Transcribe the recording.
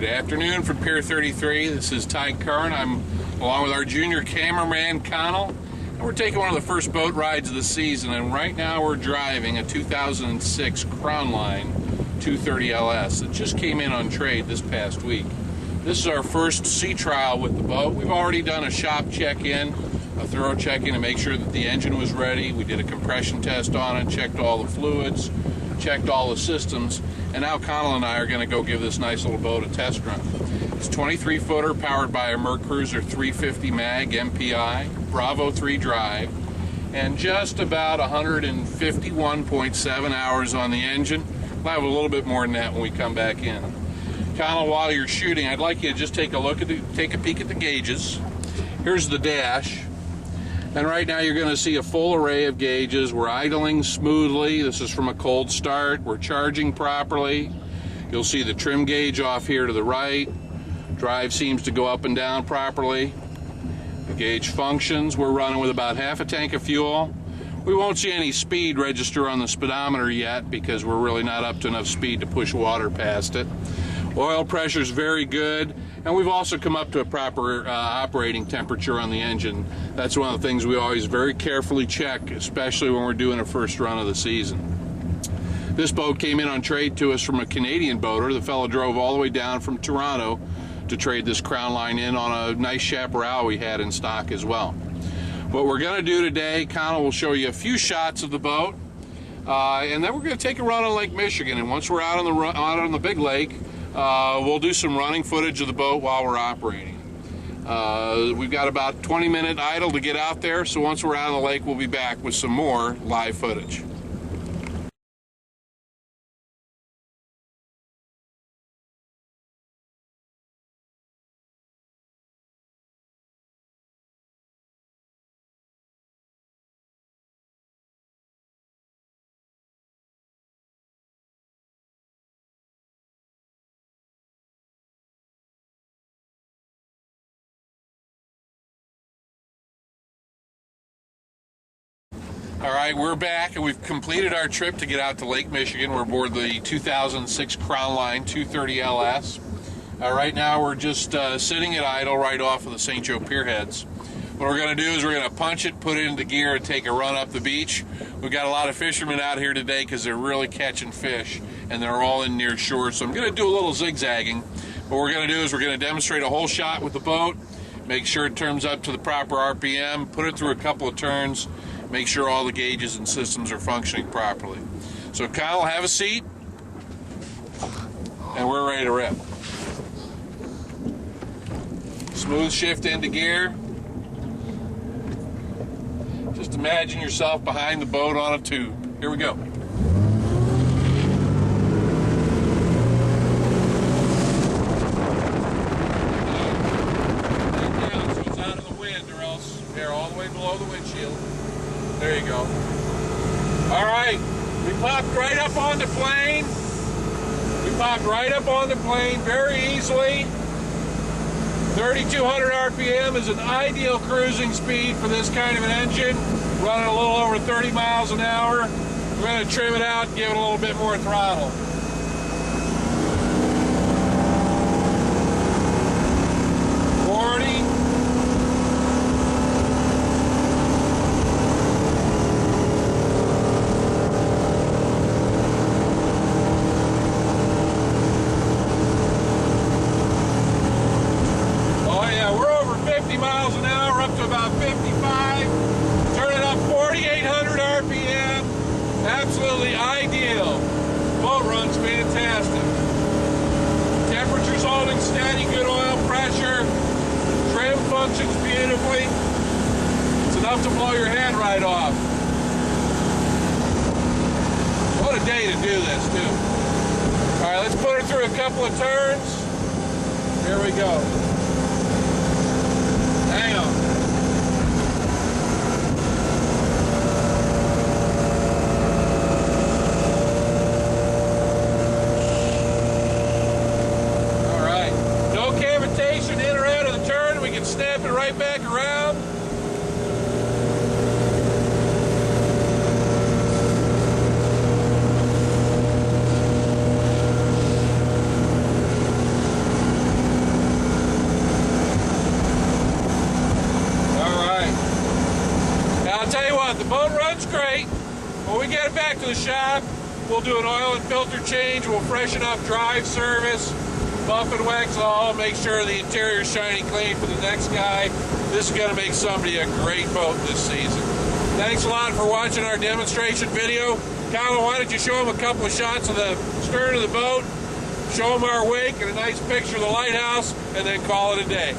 Good afternoon from Pier 33. This is Ty Curran. I'm along with our junior cameraman, Connell. And we're taking one of the first boat rides of the season. And right now we're driving a 2006 Crownline 230 LS. It just came in on trade this past week. This is our first sea trial with the boat. We've already done a shop check-in, a thorough check-in to make sure that the engine was ready. We did a compression test on it, checked all the fluids, checked all the systems. And now Connell and I are going to go give this nice little boat a test run. It's a 23-footer powered by a Mercruiser 350 mag MPI, Bravo 3 drive, and just about 151.7 hours on the engine. We'll have a little bit more than that when we come back in. Connell, while you're shooting, I'd like you to just take a peek at the gauges. Here's the dash. And right now you're going to see a full array of gauges. We're idling smoothly. This is from a cold start. We're charging properly. You'll see the trim gauge off here to the right. Drive seems to go up and down properly. The gauge functions. We're running with about half a tank of fuel. We won't see any speed register on the speedometer yet because we're really not up to enough speed to push water past it. Oil pressure is very good, and we've also come up to a proper operating temperature on the engine. That's one of the things we always very carefully check, especially when we're doing a first run of the season. This boat came in on trade to us from a Canadian boater. The fellow drove all the way down from Toronto to trade this Crownline in on a nice chaparral we had in stock as well. What we're going to do today, Connell will show you a few shots of the boat, and then we're going to take a run on Lake Michigan. And once we're out on the big lake, we'll do some running footage of the boat while we're operating. We've got about 20-minute idle to get out there, so once we're out on the lake, we'll be back with some more live footage. All right, we're back and we've completed our trip to get out to Lake Michigan. We're aboard the 2006 Crownline 230 LS. Right now we're just sitting at idle right off of the St. Joe Pierheads. What we're going to do is we're going to punch it, put it into gear, and take a run up the beach. We've got a lot of fishermen out here today because they're really catching fish, and they're all in near shore. So I'm going to do a little zigzagging. What we're going to do is we're going to demonstrate a whole shot with the boat, make sure it turns up to the proper RPM, put it through a couple of turns, make sure all the gauges and systems are functioning properly. So Kyle, have a seat, and we're ready to rip. Smooth shift into gear. Just imagine yourself behind the boat on a tube. Here we go. So it's out of the wind, or else they're all the way below the windshield. There you go. All right, we popped right up on the plane. We popped right up on the plane very easily. 3,200 RPM is an ideal cruising speed for this kind of an engine. Running a little over 30 miles an hour. We're going to trim it out and give it a little bit more throttle. Miles an hour up to about 55. Turn it up 4,800 RPM. Absolutely ideal. Boat runs fantastic. Temperature's holding steady, good oil pressure. Trim functions beautifully. It's enough to blow your head right off. What a day to do this, too. All right, let's put her through a couple of turns. Here we go. Hang on. All right. No cavitation in or out of the turn. We can snap it right back around. I'll tell you what, the boat runs great. When we get it back to the shop, we'll do an oil and filter change. We'll freshen up drive service, buff and wax all, make sure the interior is shiny clean for the next guy. This is going to make somebody a great boat this season. Thanks a lot for watching our demonstration video. Colin, why don't you show them a couple of shots of the stern of the boat, show them our wake and a nice picture of the lighthouse, and then call it a day.